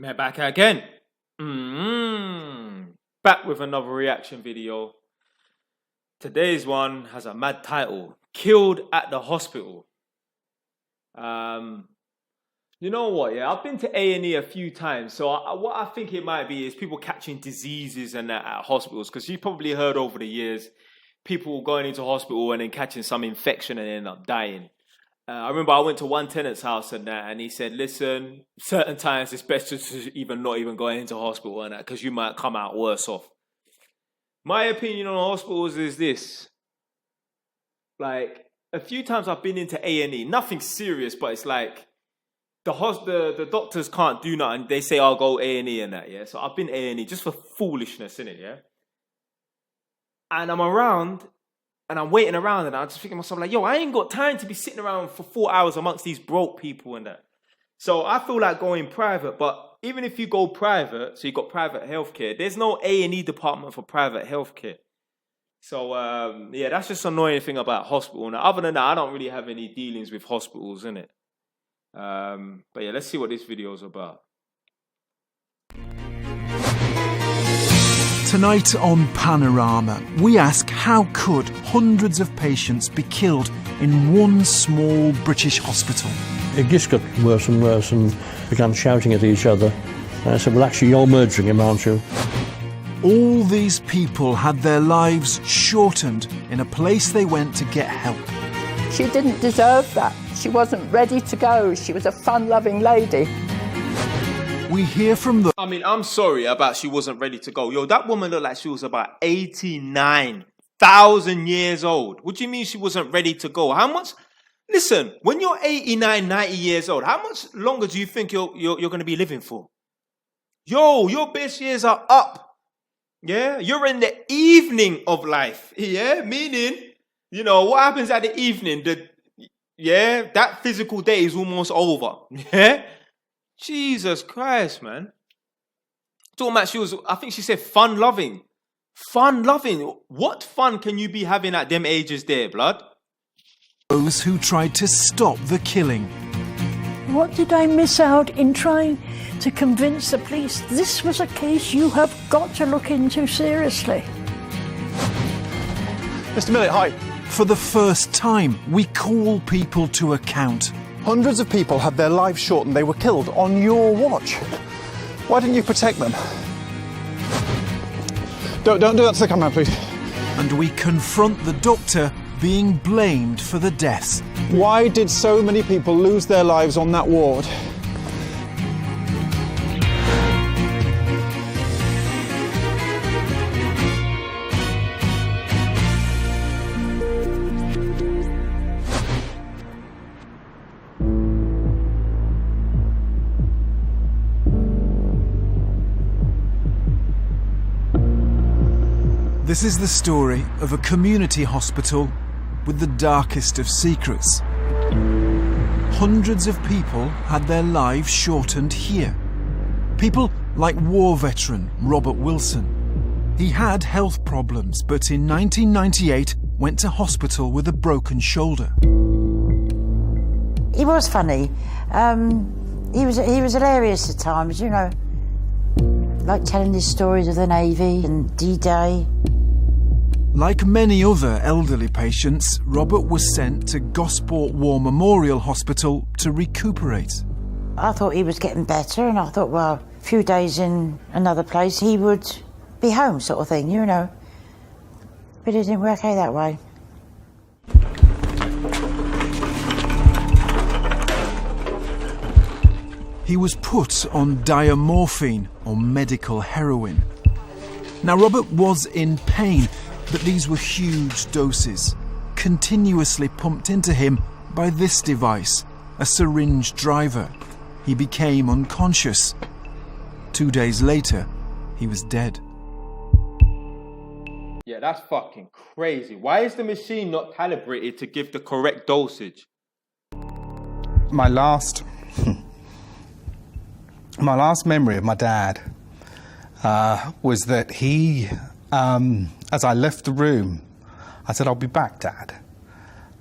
We're back again. Back with another reaction video. Today's one has a mad title. Killed at the hospital. You know what, yeah? I've been to A&E a few times. So what I think it might be is people catching diseases and that at hospitals. Because you've probably heard over the years, people going into hospital and then catching some infection and end up dying. I remember I went to one tenant's house and that, and he said, listen, certain times it's best to even not even going into hospital and that, because you might come out worse off. My opinion on hospitals is this. Like, a few times I've been into A&E, nothing serious, but it's like, the doctors can't do nothing. They say, I'll go A&E and that, yeah? So I've been A&E just for foolishness, innit, yeah? And I'm around, and I'm waiting around, and I just think to myself, like, yo, I ain't got time to be sitting around for 4 hours amongst these broke people and that. So I feel like going private, but even if you go private, so you got private healthcare, there's no A&E department for private healthcare. So, yeah, that's just an annoying thing about hospital. Now, other than that, I don't really have any dealings with hospitals, innit? But yeah, let's see what this video is about. Tonight on Panorama, we ask how could hundreds of patients be killed in one small British hospital? It just got worse and worse and began shouting at each other. And I said, well, actually, you're murdering him, aren't you? All these people had their lives shortened in a place they went to get help. She didn't deserve that. She wasn't ready to go. She was a fun-loving lady. We hear from the... I mean, I'm sorry about she wasn't ready to go. Yo, that woman looked like she was about 89,000 years old. What do you mean she wasn't ready to go? How much... Listen, when you're 89, 90 years old, how much longer do you think you're going to be living for? Yo, your best years are up. Yeah? You're in the evening of life. Yeah? Meaning, you know, what happens at the evening? That physical day is almost over. Yeah? Jesus Christ, man. Talking about I think she said fun-loving. Fun-loving. What fun can you be having at them ages there, blood? Those who tried to stop the killing. What did I miss out in trying to convince the police this was a case you have got to look into seriously? Mr. Millett, hi. For the first time, we call people to account. Hundreds of people had their lives shortened. They were killed on your watch. Why didn't you protect them? Don't do that to the camera, please. And we confront the doctor being blamed for the deaths. Why did so many people lose their lives on that ward? This is the story of a community hospital with the darkest of secrets. Hundreds of people had their lives shortened here. People like war veteran Robert Wilson. He had health problems, but in 1998 went to hospital with a broken shoulder. He was funny. He was hilarious at times, you know. Like telling his stories of the Navy and D-Day. Like many other elderly patients, Robert was sent to Gosport War Memorial Hospital to recuperate. I thought he was getting better, and I thought, well, a few days in another place, he would be home, sort of thing, you know. But it didn't work out that way. He was put on diamorphine, or medical heroin. Now, Robert was in pain, but these were huge doses, continuously pumped into him by this device, a syringe driver. He became unconscious. 2 days later, he was dead. Yeah, that's fucking crazy. Why is the machine not calibrated to give the correct dosage? My last memory of my dad was that he, as I left the room, I said, I'll be back, Dad.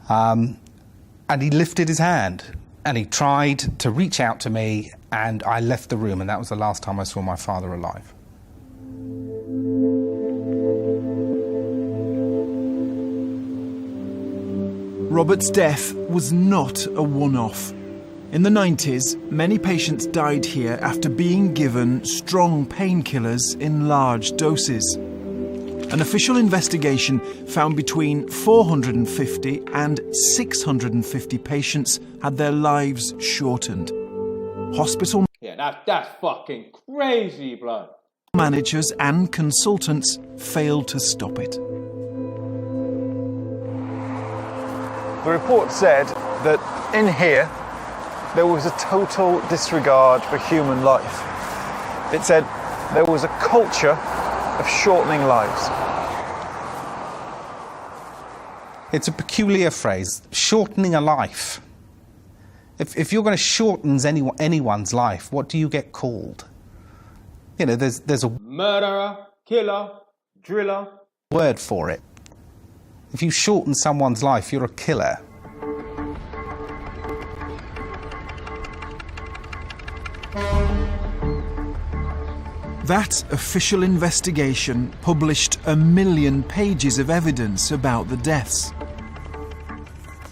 And he lifted his hand and he tried to reach out to me and I left the room, and that was the last time I saw my father alive. Robert's death was not a one-off. In the 90s, many patients died here after being given strong painkillers in large doses. An official investigation found between 450 and 650 patients had their lives shortened. Hospital that's fucking crazy, blood. managers and consultants failed to stop it. The report said that in here there was a total disregard for human life. It said there was a culture of shortening lives. It's a peculiar phrase, shortening a life. If you're going to shorten anyone's life, what do you get called? You know, there's a Murderer, killer, driller. word for it. If you shorten someone's life, you're a killer. That official investigation published 1 million pages of evidence about the deaths.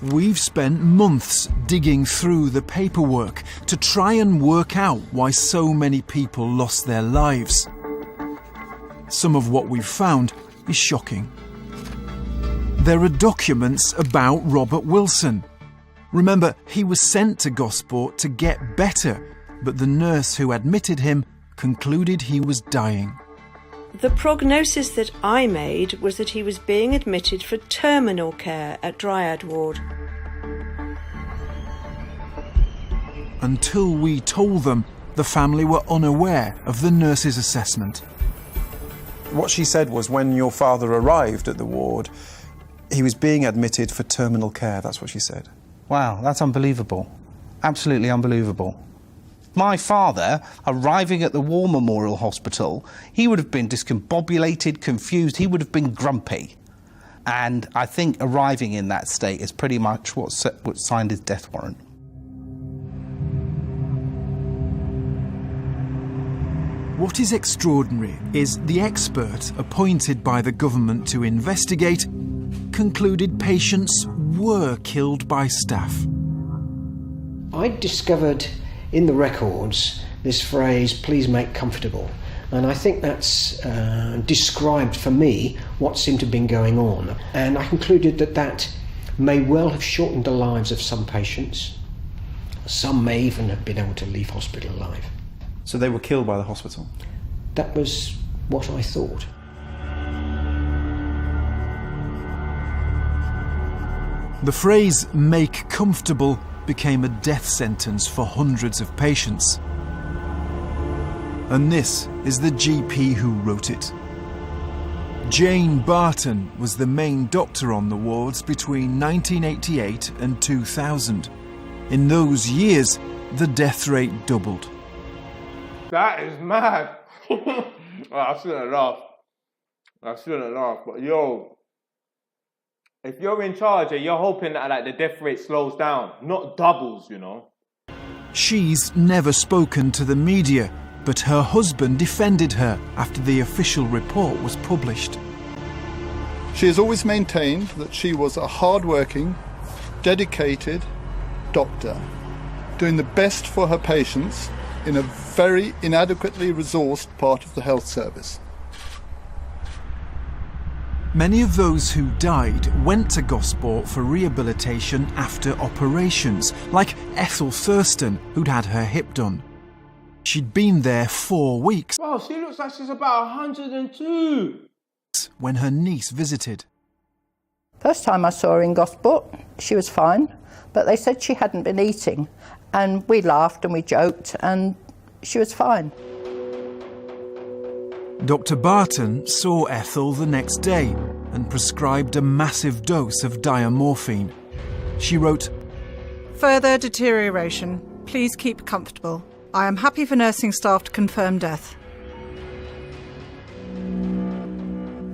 We've spent months digging through the paperwork to try and work out why so many people lost their lives. Some of what we've found is shocking. There are documents about Robert Wilson. Remember, he was sent to Gosport to get better, but the nurse who admitted him concluded he was dying. The prognosis that I made was that he was being admitted for terminal care at Dryad Ward. Until we told them, the family were unaware of the nurse's assessment. What she said was when your father arrived at the ward, he was being admitted for terminal care. That's what she said. Wow, that's unbelievable. Absolutely unbelievable. My father, arriving at the War Memorial Hospital, he would have been discombobulated, confused, he would have been grumpy. And I think arriving in that state is pretty much what signed his death warrant. What is extraordinary is the expert appointed by the government to investigate concluded patients were killed by staff. I discovered in the records this phrase, please make comfortable. And I think that's described for me what seemed to have been going on. And I concluded that that may well have shortened the lives of some patients. Some may even have been able to leave hospital alive. So they were killed by the hospital? That was what I thought. The phrase make comfortable became a death sentence for hundreds of patients. And this is the GP who wrote it. Jane Barton was the main doctor on the wards between 1988 and 2000. In those years, the death rate doubled. That is mad. I shouldn't laugh. But yo, if you're in charge, you're hoping that like the death rate slows down, not doubles, you know. She's never spoken to the media, but her husband defended her after the official report was published. She has always maintained that she was a hard-working, dedicated doctor, doing the best for her patients in a very inadequately resourced part of the health service. Many of those who died went to Gosport for rehabilitation after operations, like Ethel Thurston, who'd had her hip done. She'd been there 4 weeks. Bro, she looks like she's about 102. When her niece visited. First time I saw her in Gosport, she was fine, but they said she hadn't been eating. And we laughed and we joked, and she was fine. Dr. Barton saw Ethel the next day and prescribed a massive dose of diamorphine. She wrote, "Further deterioration. Please keep comfortable. I am happy for nursing staff to confirm death."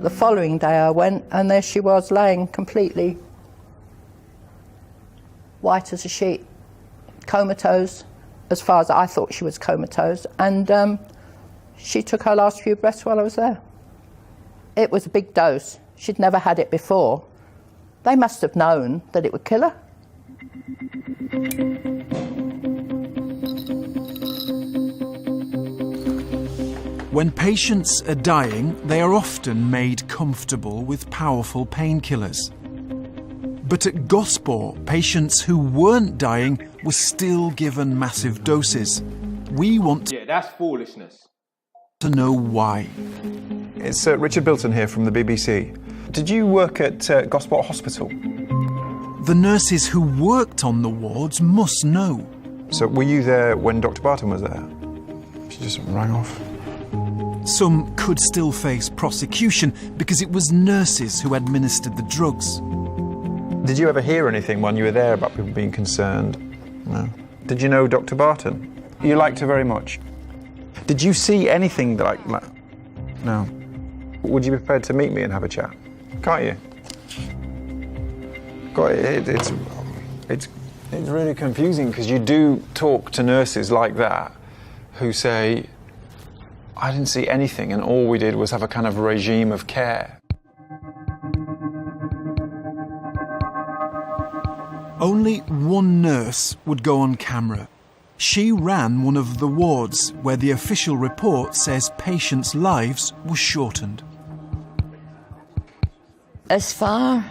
The following day I went, and there she was laying completely white as a sheet, comatose, as far as I thought she was comatose, and she took her last few breaths while I was there. It was a big dose. She'd never had it before. They must have known that it would kill her. When patients are dying, they are often made comfortable with powerful painkillers. But at Gosport, patients who weren't dying were still given massive doses. We want that's foolishness. to know why. It's Richard Bilton here from the BBC. Did you work at Gosport Hospital? The nurses who worked on the wards must know. So were you there when Dr. Barton was there? She just rang off. Some could still face prosecution because it was nurses who administered the drugs. Did you ever hear anything when you were there about people being concerned? No. Did you know Dr. Barton? You liked her very much. Did you see anything like... No. Would you be prepared to meet me and have a chat? Can't you? God, it's really confusing because you do talk to nurses like that who say, I didn't see anything and all we did was have a kind of regime of care. Only one nurse would go on camera. She ran one of the wards where the official report says patients' lives were shortened. As far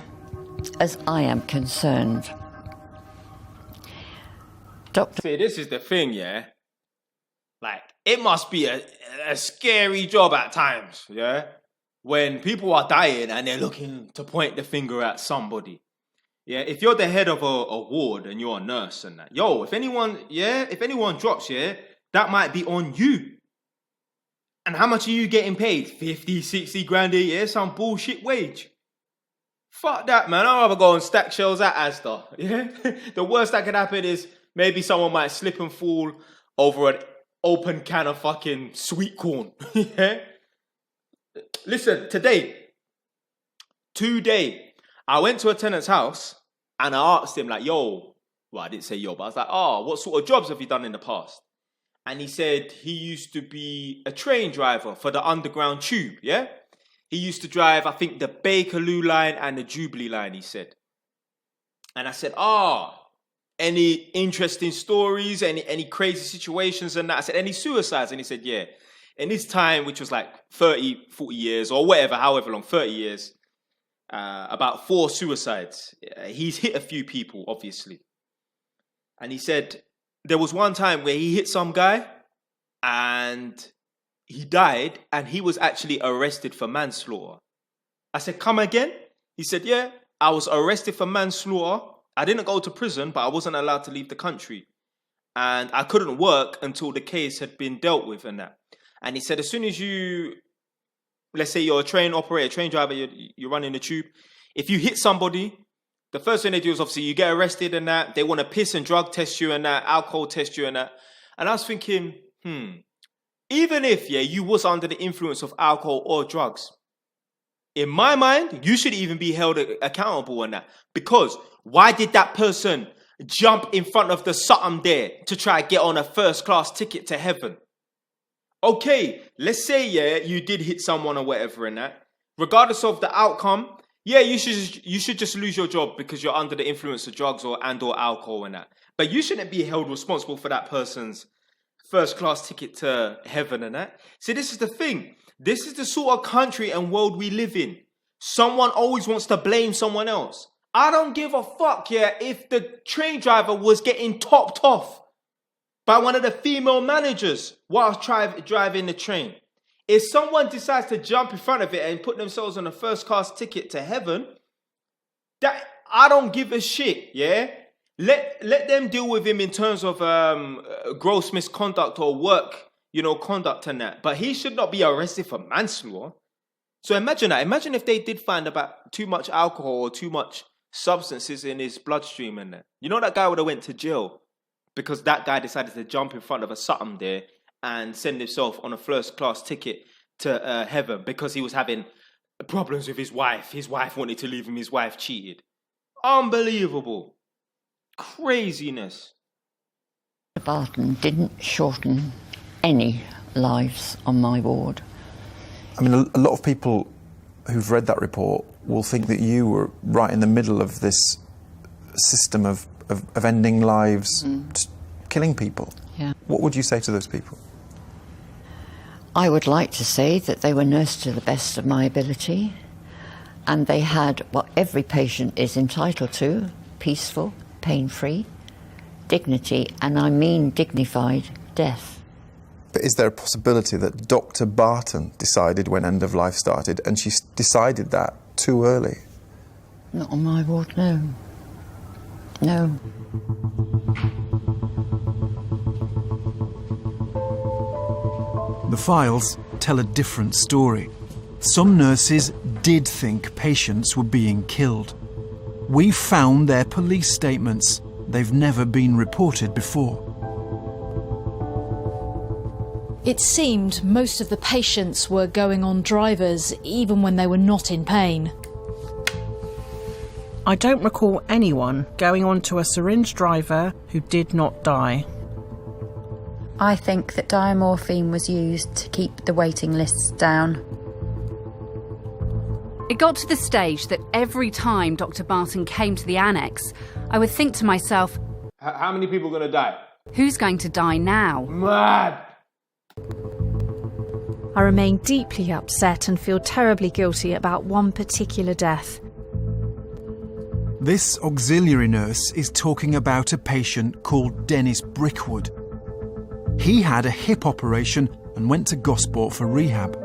as I am concerned, Doctor... See, this is the thing, yeah? Like, it must be a scary job at times, yeah? When people are dying and they're looking to point the finger at somebody. Yeah, if you're the head of a ward and you're a nurse and that, if anyone drops, that might be on you. And how much are you getting paid? 50, 60 grand a year? Some bullshit wage. Fuck that, man. I'd rather go and stack shells at Asda, yeah? The worst that could happen is maybe someone might slip and fall over an open can of fucking sweet corn, yeah? Listen, today, I went to a tenant's house and I asked him, like, I didn't say but I was like, what sort of jobs have you done in the past? And he said he used to be a train driver for the underground tube, yeah? He used to drive, I think, the Bakerloo line and the Jubilee line, he said. And I said, any interesting stories, any crazy situations and that? I said, any suicides? And he said, yeah. In his time, which was like 30, 40 years or whatever, however long, 30 years, about 4 suicides. He's hit a few people, obviously. And he said there was one time where he hit some guy and he died and he was actually arrested for manslaughter. I said, come again? He said, yeah, I was arrested for manslaughter. I didn't go to prison, but I wasn't allowed to leave the country. And I couldn't work until the case had been dealt with and that. And he said, as soon as let's say you're a train operator, train driver, you're running the tube. If you hit somebody, the first thing they do is obviously you get arrested and that. They want to piss and drug test you and that, alcohol test you and that. And I was thinking, even if, you was under the influence of alcohol or drugs, in my mind, you should even be held accountable on that. Because why did that person jump in front of the something there to try to get on a first-class ticket to heaven? Okay, let's say, you did hit someone or whatever and that. Regardless of the outcome, you should just lose your job because you're under the influence of drugs or alcohol and that. But you shouldn't be held responsible for that person's first-class ticket to heaven and that. See, this is the thing. This is the sort of country and world we live in. Someone always wants to blame someone else. I don't give a fuck, if the train driver was getting topped off by one of the female managers while driving the train. If someone decides to jump in front of it and put themselves on a first-class ticket to heaven, that I don't give a shit, Let them deal with him in terms of gross misconduct or work, conduct and that. But he should not be arrested for manslaughter. So imagine that. Imagine if they did find about too much alcohol or too much substances in his bloodstream and that. That guy would have went to jail because that guy decided to jump in front of a something there and send himself on a first-class ticket to heaven because he was having problems with his wife. His wife wanted to leave him. His wife cheated. Unbelievable. Craziness. Barton didn't shorten any lives on my ward. I mean, a lot of people who've read that report will think that you were right in the middle of this system of ending lives, just killing people. Yeah. What would you say to those people? I would like to say that they were nursed to the best of my ability, and they had what every patient is entitled to: peaceful, pain-free, dignity, and I mean dignified death. But is there a possibility that Dr. Barton decided when end of life started, and she decided that too early? Not on my ward, no. No. The files tell a different story. Some nurses did think patients were being killed. We found their police statements. They've never been reported before. It seemed most of the patients were going on drivers even when they were not in pain. I don't recall anyone going on to a syringe driver who did not die. I think that diamorphine was used to keep the waiting lists down. It got to the stage that every time Dr. Barton came to the annex, I would think to myself, How many people are going to die? who's going to die now? Mad! I remain deeply upset and feel terribly guilty about one particular death. This auxiliary nurse is talking about a patient called Dennis Brickwood. He had a hip operation and went to Gosport for rehab.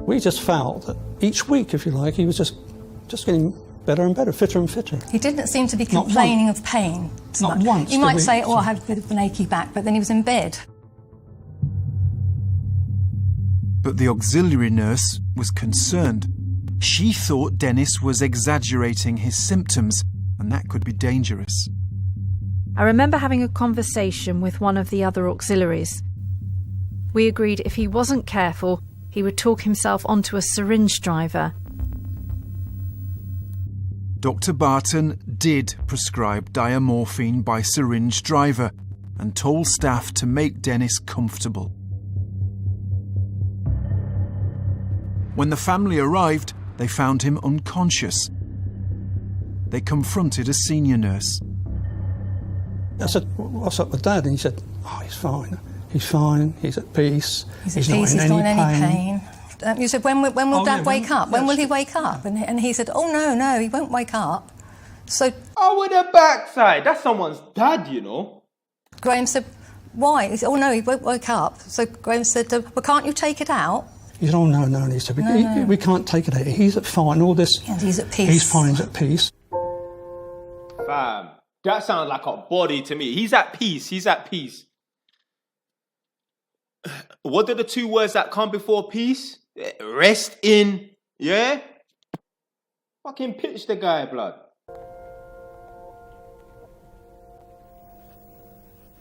We just felt that each week, if you like, he was just getting better and better, fitter and fitter. He didn't seem to be complaining of pain. Not once. You might say, oh, I have a bit of an achy back, but then he was in bed. But the auxiliary nurse was concerned. She thought Dennis was exaggerating his symptoms, and that could be dangerous. I remember having a conversation with one of the other auxiliaries. We agreed if he wasn't careful, he would talk himself onto a syringe driver. Dr. Barton did prescribe diamorphine by syringe driver and told staff to make Dennis comfortable. When the family arrived, they found him unconscious. They confronted a senior nurse. I said, what's up with Dad? And he said, oh, he's fine. He's fine. He's at peace. He's at peace. He's not in any pain. You said, when will Dad wake up? When will he wake up? And he said, oh, no, he won't wake up. So... Oh, with a backside. That's someone's dad, you know. Graham said, why? He said, oh, no, he won't wake up. So Graham said, well, can't you take it out? He said, oh, no. And he said, we can't take it out. He's at fine. All this... And he's at peace. He's fine. He's at peace. Fam, that sounds like a body to me. He's at peace. He's at peace. What are the two words that come before peace? Rest in, yeah? Fucking pitch the guy, blood.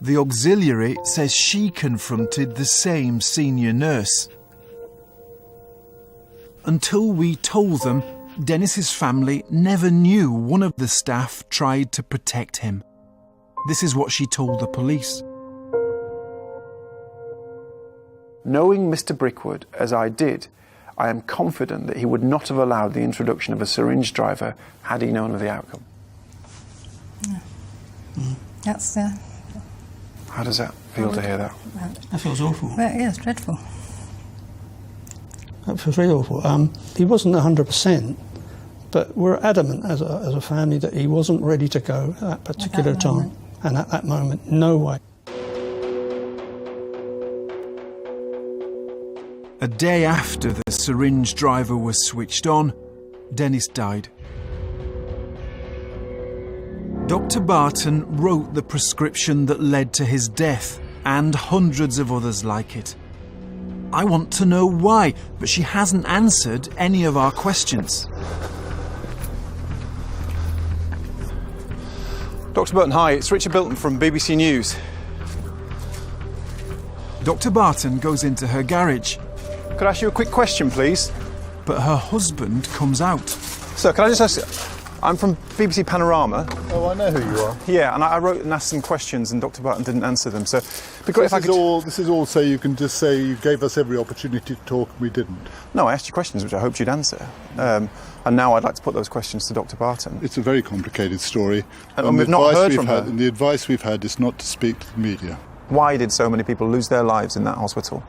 The auxiliary says she confronted the same senior nurse. Until we told them, Dennis's family never knew one of the staff tried to protect him. This is what she told the police. Knowing Mr. Brickwood as I did, I am confident that he would not have allowed the introduction of a syringe driver had he known of the outcome. Yeah. That's... How does that feel to hear that? That feels awful. Well, yeah, it's dreadful. That feels really awful. He wasn't 100%, but we're adamant as a family that he wasn't ready to go at that particular time. And at that moment, no way. A day after the syringe driver was switched on, Dennis died. Dr. Barton wrote the prescription that led to his death, and hundreds of others like it. I want to know why, but she hasn't answered any of our questions. Dr. Burton, hi, it's Richard Bilton from BBC News. Dr. Barton goes into her garage. Could I ask you a quick question, please? But her husband comes out. Sir, can I just ask you... I'm from BBC Panorama. Oh, I know who you are. Yeah, and I wrote and asked some questions, and Dr. Barton didn't answer them. So, This is all so you can just say you gave us every opportunity to talk and we didn't. No, I asked you questions which I hoped you'd answer. And now I'd like to put those questions to Dr. Barton. It's a very complicated story. And we've not heard from her. And the advice we've had is not to speak to the media. Why did so many people lose their lives in that hospital?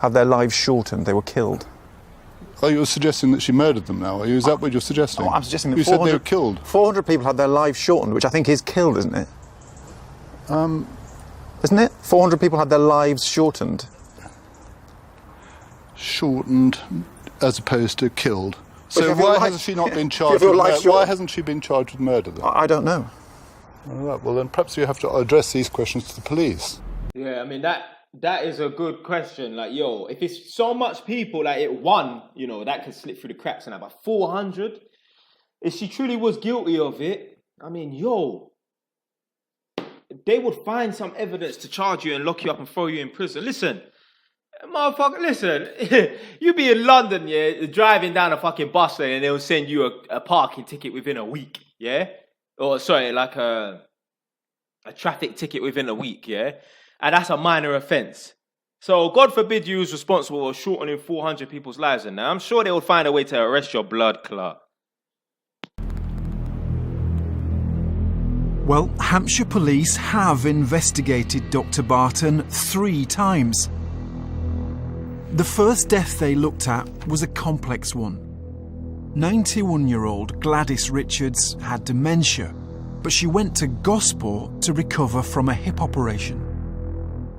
Have their lives shortened? They were killed. Oh, you're suggesting that she murdered them now, are you? Is that what you're suggesting? Oh, I'm suggesting that you said they were killed. 400 people had their lives shortened, which I think is killed, isn't it? Isn't it? 400 people had their lives shortened. Shortened as opposed to killed. So why hasn't she not been charged with murder? Why hasn't she been charged with murder then? I don't know. All right, well then perhaps you have to address these questions to the police. Yeah, I mean, that is a good question. Like, yo, if it's so much people, like it won, you know, that could slip through the cracks and about 400. If she truly was guilty of it, I mean, yo, they would find some evidence to charge you and lock you up and throw you in prison. Listen, motherfucker, listen, you be in London, yeah, driving down a fucking bus lane and they'll send you a parking ticket within a week, yeah? Or, sorry, like a traffic ticket within a week, yeah? And that's a minor offence. So, God forbid you was responsible for shortening 400 people's lives in there. I'm sure they would find a way to arrest your blood clot. Well, Hampshire police have investigated Dr. Barton 3 times. The first death they looked at was a complex one. 91-year-old Gladys Richards had dementia, but she went to Gosport to recover from a hip operation.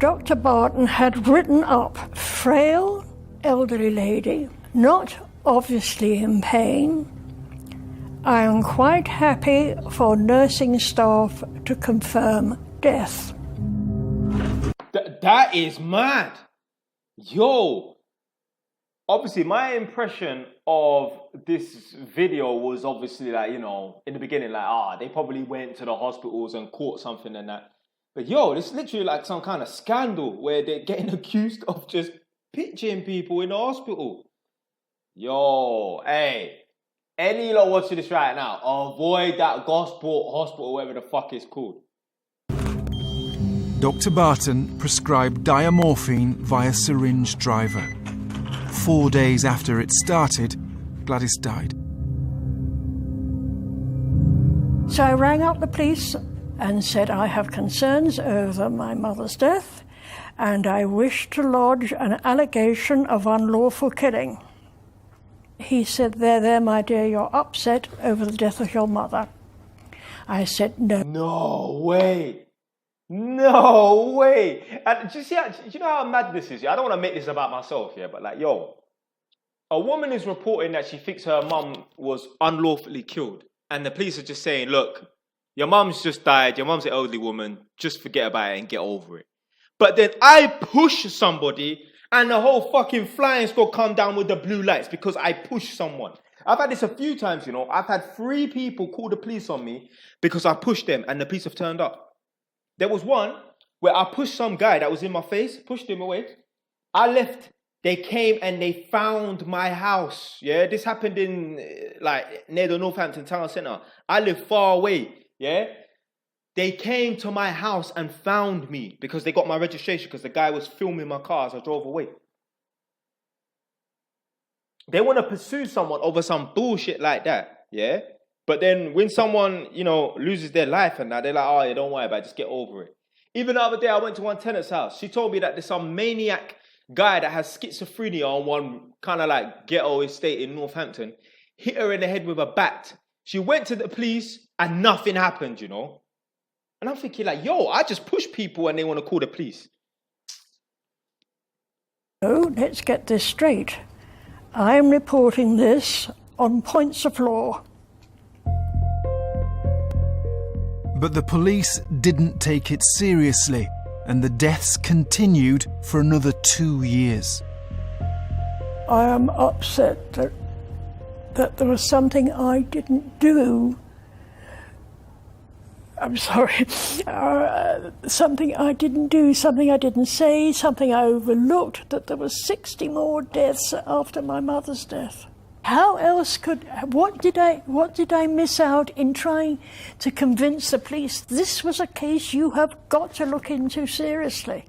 Dr. Barton had written up frail, elderly lady, not obviously in pain. I am quite happy for nursing staff to confirm death. That is mad. Yo. Obviously, my impression of this video was obviously like, you know, in the beginning, like, they probably went to the hospitals and caught something and that. But yo, it's literally like some kind of scandal where they're getting accused of just pitching people in the hospital. Yo, hey, any lot watching this right now, avoid that Gosport hospital, whatever the fuck it's called. Dr. Barton prescribed diamorphine via syringe driver. 4 days after it started, Gladys died. So I rang up the police and said, I have concerns over my mother's death and I wish to lodge an allegation of unlawful killing. He said, there, my dear, you're upset over the death of your mother. I said, no. No way. No way. And do you know how mad this is? I don't want to make this about myself, yeah, but like, yo, a woman is reporting that she thinks her mum was unlawfully killed. And the police are just saying, look, your mum's just died, your mum's an elderly woman, just forget about it and get over it. But then I push somebody and the whole fucking flying squad come down with the blue lights because I pushed someone. I've had this a few times, you know. I've had 3 people call the police on me because I pushed them and the police have turned up. There was one where I pushed some guy that was in my face, pushed him away. I left. They came and they found my house. Yeah, this happened in like near the Northampton town centre. I live far away. Yeah, they came to my house and found me because they got my registration because the guy was filming my car as I drove away. They want to pursue someone over some bullshit like that. Yeah, but then when someone, you know, loses their life and that, they're like, oh, yeah, don't worry about it, just get over it. Even the other day, I went to one tenant's house. She told me that there's some maniac guy that has schizophrenia on one kind of like ghetto estate in Northampton, hit her in the head with a bat. She went to the police and nothing happened, you know. And I'm thinking like, yo, I just push people and they want to call the police. So let's get this straight. I'm reporting this on points of law. But the police didn't take it seriously, and the deaths continued for another 2 years. I am upset that there was something I didn't do. I'm sorry. Something I didn't do, something I didn't say, something I overlooked, that there were 60 more deaths after my mother's death. How else what did I miss out in trying to convince the police this was a case you have got to look into seriously?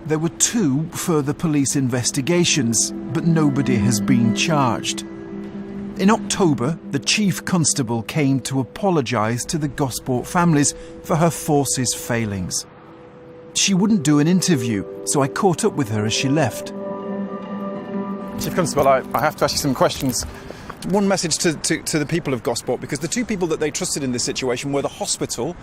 There were 2 further police investigations, but nobody has been charged. In October, the chief constable came to apologise to the Gosport families for her force's failings. She wouldn't do an interview, so I caught up with her as she left. Chief Constable, I have to ask you some questions. One message to the people of Gosport, because the 2 people that they trusted in this situation were the hospital,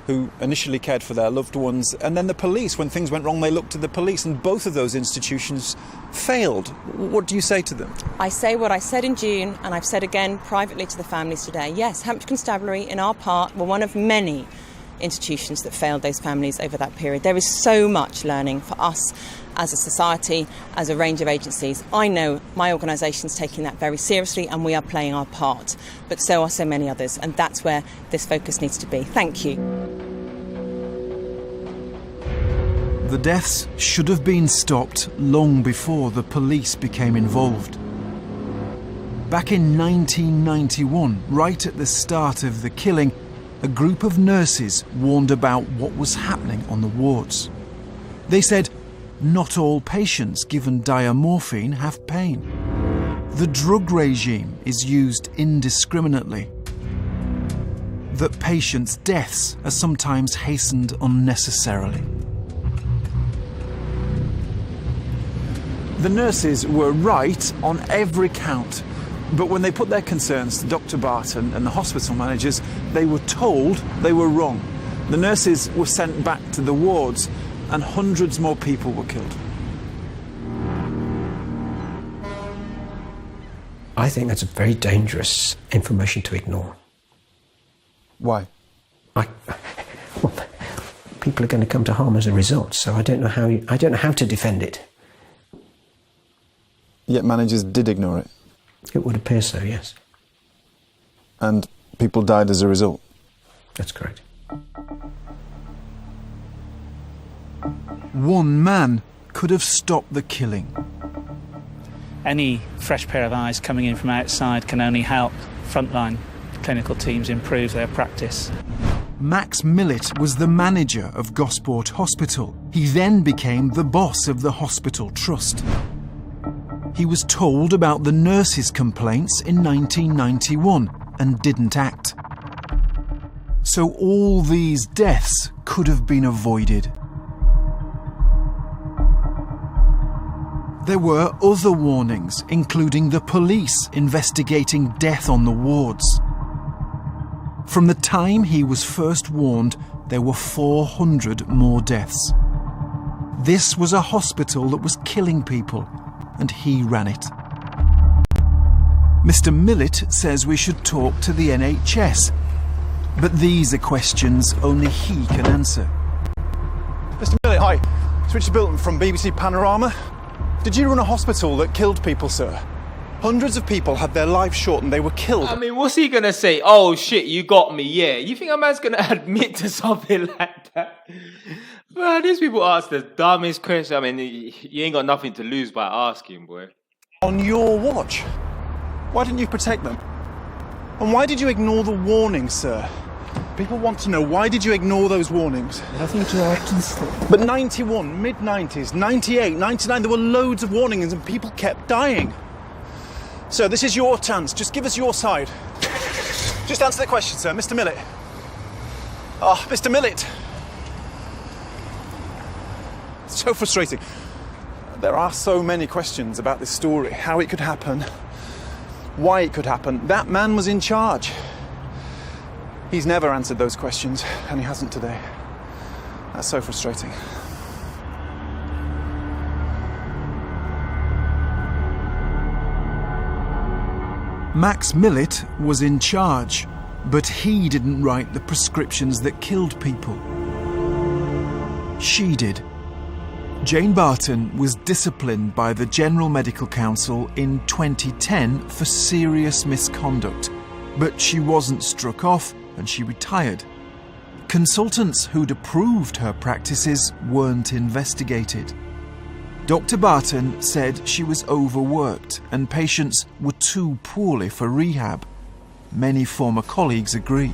who initially cared for their loved ones, and then the police. When things went wrong, they looked to the police, and both of those institutions failed. What do you say to them? I say what I said in June, and I've said again privately to the families today. Yes, Hampshire Constabulary, in our part, were one of many institutions that failed those families over that period. There is so much learning for us as a society, as a range of agencies. I know my organisation's taking that very seriously, and we are playing our part, but so are so many others, and that's where this focus needs to be. Thank you. The deaths should have been stopped long before the police became involved. Back in 1991, right at the start of the killing, a group of nurses warned about what was happening on the wards. They said, not all patients given diamorphine have pain. The drug regime is used indiscriminately. That patients' deaths are sometimes hastened unnecessarily. The nurses were right on every count, but when they put their concerns to Dr. Barton and the hospital managers, they were told they were wrong. The nurses were sent back to the wards, and hundreds more people were killed. I think that's a very dangerous information to ignore. Why? Well, people are going to come to harm as a result, so I don't know how to defend it. Yet managers did ignore it. It would appear so, yes. And people died as a result? That's correct. One man could have stopped the killing. Any fresh pair of eyes coming in from outside can only help frontline clinical teams improve their practice. Max Millett was the manager of Gosport Hospital. He then became the boss of the hospital trust. He was told about the nurses' complaints in 1991 and didn't act. So all these deaths could have been avoided. There were other warnings, including the police investigating death on the wards. From the time he was first warned, there were 400 more deaths. This was a hospital that was killing people, and he ran it. Mr. Millett says we should talk to the NHS, but these are questions only he can answer. Mr. Millett, hi. It's Richard Bilton from BBC Panorama. Did you run a hospital that killed people, sir? Hundreds of people had their lives shortened. They were killed. I mean, what's he going to say? Oh, shit, you got me, yeah. You think a man's going to admit to something like that? Man, these people ask the dumbest question. I mean, you ain't got nothing to lose by asking, boy. On your watch? Why didn't you protect them? And why did you ignore the warnings, sir? People want to know, why did you ignore those warnings? Nothing to add to this. But 91, mid-90s, 98, 99, there were loads of warnings and people kept dying. Sir, this is your chance. Just give us your side. Just answer the question, sir. Mr. Millett. Oh, Mr. Millett. It's so frustrating. There are so many questions about this story. How it could happen. Why it could happen. That man was in charge. He's never answered those questions, and he hasn't today. That's so frustrating. Max Millett was in charge, but he didn't write the prescriptions that killed people. She did. Jane Barton was disciplined by the General Medical Council in 2010 for serious misconduct, but she wasn't struck off and she retired. consultants who'd approved her practices weren't investigated. Dr. Barton said she was overworked and patients were too poorly for rehab. Many former colleagues agree.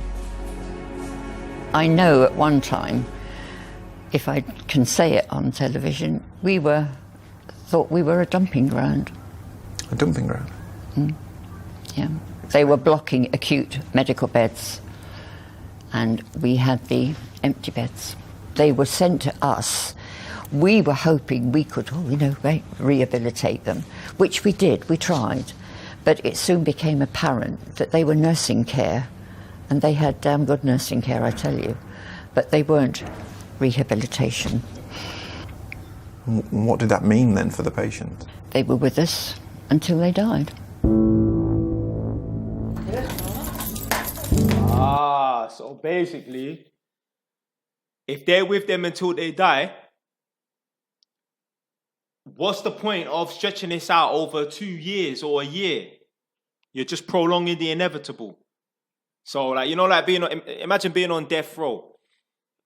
I know at one time, if I can say it on television, we thought we were a dumping ground. A dumping ground? Yeah. They were blocking acute medical beds and we had the empty beds. They were sent to us. We were hoping we could, rehabilitate them, which we did, we tried. But it soon became apparent that they were nursing care, and they had damn good nursing care, I tell you. But they weren't rehabilitation. What did that mean then for the patient? They were with us until they died. So basically, if they're with them until they die, what's the point of stretching this out over 2 years or a year? You're just prolonging the inevitable. So, imagine being on death row.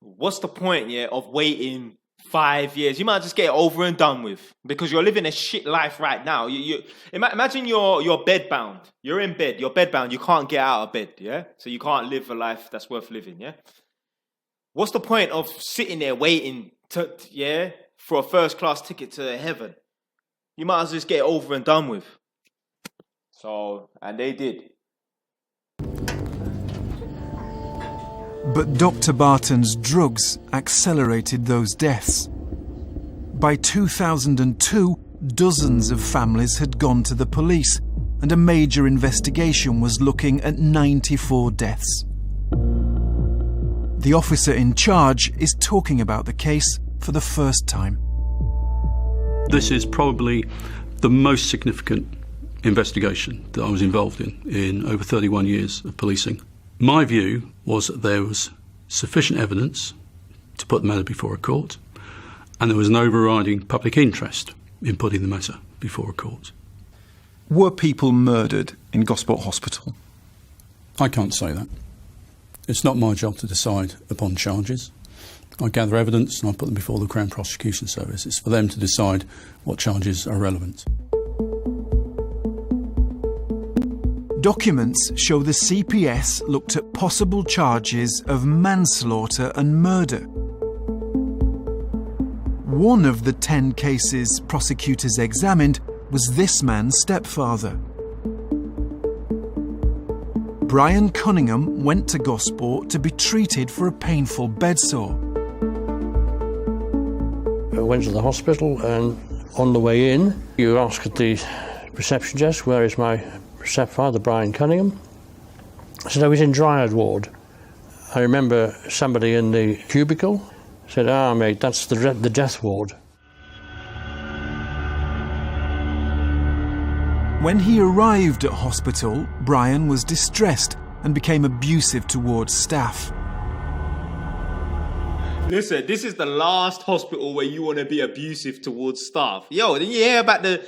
What's the point, of waiting 5 years? You might just get it over and done with because you're living a shit life right now. Imagine you're bedbound. You're in bed. You're bedbound. You can't get out of bed. Yeah, so you can't live a life that's worth living. Yeah. What's the point of sitting there waiting for a first-class ticket to heaven? You might as well just get it over and done with. So, and they did. But Dr. Barton's drugs accelerated those deaths. By 2002, dozens of families had gone to the police, and a major investigation was looking at 94 deaths. The officer in charge is talking about the case for the first time. This is probably the most significant investigation that I was involved in over 31 years of policing. My view was that there was sufficient evidence to put the matter before a court, and there was an overriding public interest in putting the matter before a court. Were people murdered in Gosport Hospital? I can't say that. It's not my job to decide upon charges. I gather evidence and I put them before the Crown Prosecution Service. It's for them to decide what charges are relevant. Documents show the CPS looked at possible charges of manslaughter and murder. One of the 10 cases prosecutors examined was this man's stepfather. Brian Cunningham went to Gosport to be treated for a painful bedsore. I went to the hospital, and on the way in, you ask at the reception desk, where is my stepfather, Brian Cunningham? I said, he's in Dryad ward. I remember somebody in the cubicle said, mate, that's the death ward. When he arrived at hospital, Brian was distressed and became abusive towards staff. Listen, this is the last hospital where you want to be abusive towards staff. Yo, did you hear about the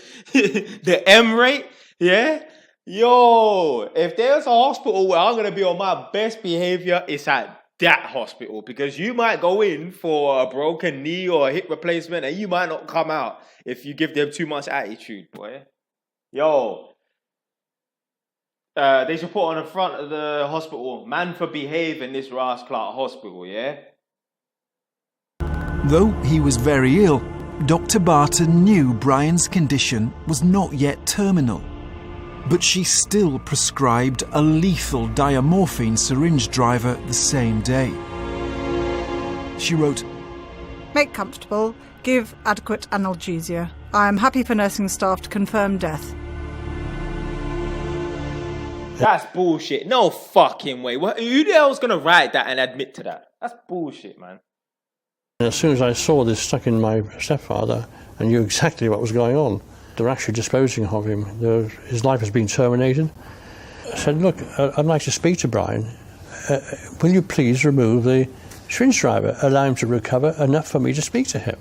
the M rate? Yeah? Yo, if there's a hospital where I'm going to be on my best behavior, it's at that hospital, because you might go in for a broken knee or a hip replacement and you might not come out if you give them too much attitude, boy. Yo, they should put on the front of the hospital, man for behave in this Ras Clark hospital, yeah? Though he was very ill, Dr. Barton knew Brian's condition was not yet terminal. But she still prescribed a lethal diamorphine syringe driver the same day. She wrote, "Make comfortable, give adequate analgesia. I am happy for nursing staff to confirm death." That's bullshit. No fucking way. Who the hell's going to write that and admit to that? That's bullshit, man. As soon as I saw this stuck in my stepfather, I knew exactly what was going on. They're actually disposing of him. His life has been terminated. I said, look, I'd like to speak to Brian. Will you please remove the syringe driver, allow him to recover enough for me to speak to him?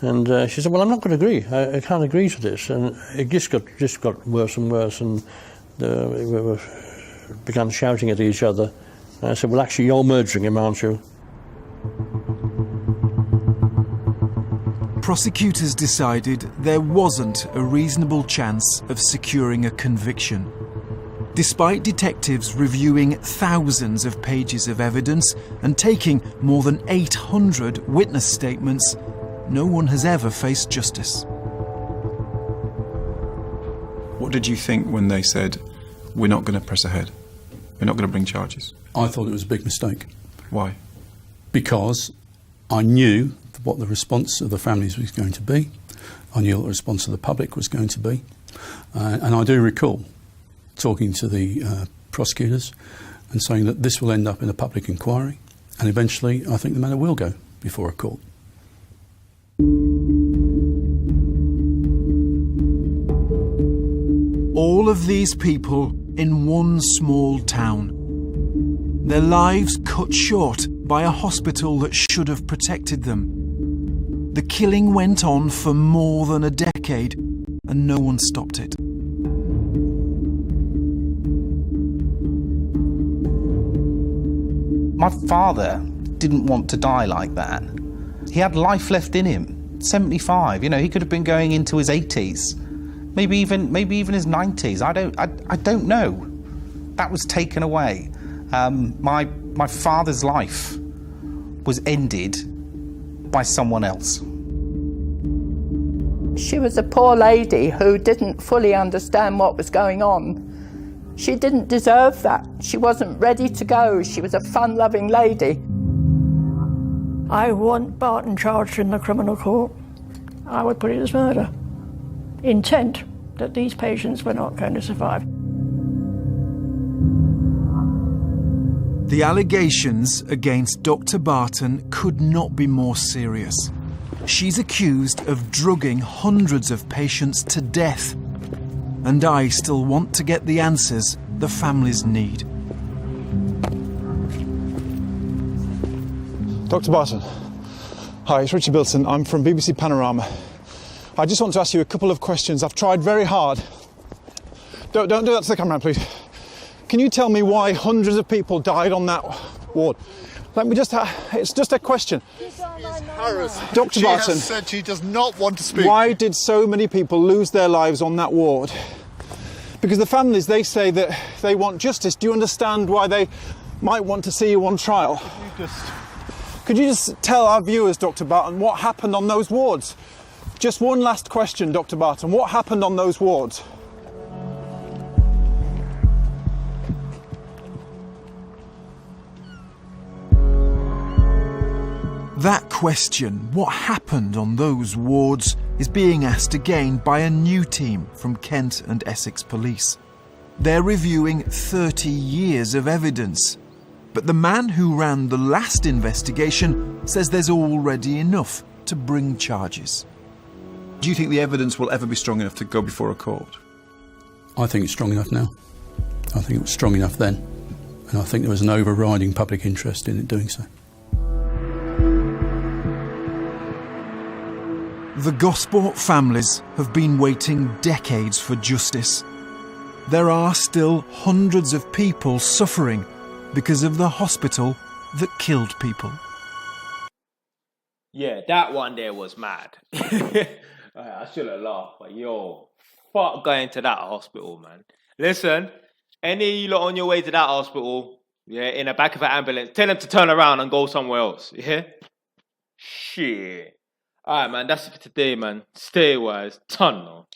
And she said, well, I'm not going to agree. I can't agree to this. And it just got worse and worse, and we began shouting at each other. And I said, well, actually, you're murdering him, aren't you? prosecutors decided there wasn't a reasonable chance of securing a conviction. Despite detectives reviewing thousands of pages of evidence and taking more than 800 witness statements, no one has ever faced justice. What did you think when they said, we're not going to press ahead? We're not going to bring charges? I thought it was a big mistake. Why? Because I knew what the response of the families was going to be. I knew what the response of the public was going to be. And I do recall talking to the prosecutors and saying that this will end up in a public inquiry, and eventually I think the matter will go before a court. All of these people in one small town. Their lives cut short by a hospital that should have protected them. The killing went on for more than a decade, and no one stopped it. My father didn't want to die like that. He had life left in him. 75, he could have been going into his 80s, maybe even his 90s. I don't know. That was taken away. My father's life was ended by someone else. She was a poor lady who didn't fully understand what was going on. She didn't deserve that. She wasn't ready to go. She was a fun-loving lady. I want Barton charged in the criminal court. I would put it as murder. Intent that these patients were not going to survive. The allegations against Dr. Barton could not be more serious. She's accused of drugging hundreds of patients to death. And I still want to get the answers the families need. Dr. Barton. Hi, it's Richard Bilson. I'm from BBC Panorama. I just want to ask you a couple of questions. I've tried very hard. Don't do that to the camera, please. Can you tell me why hundreds of people died on that ward? Let me just... it's just a question. Dr. She Barton, has said she does not want to speak. Why did so many people lose their lives on that ward? Because the families, they say that they want justice. Do you understand why they might want to see you on trial? Could you just tell our viewers, Dr. Barton, what happened on those wards? Just one last question, Dr. Barton. What happened on those wards? That question, what happened on those wards, is being asked again by a new team from Kent and Essex Police. They're reviewing 30 years of evidence. But the man who ran the last investigation says there's already enough to bring charges. Do you think the evidence will ever be strong enough to go before a court? I think it's strong enough now. I think it was strong enough then. And I think there was an overriding public interest in it doing so. The Gosport families have been waiting decades for justice. There are still hundreds of people suffering because of the hospital that killed people. Yeah, that one there was mad. I should have laughed, but yo, fuck going to that hospital, man. Listen, any of you lot on your way to that hospital, yeah, in the back of an ambulance, tell them to turn around and go somewhere else, yeah? Shit. Alright, man, that's it for today, man. Stay wise. Ton, no.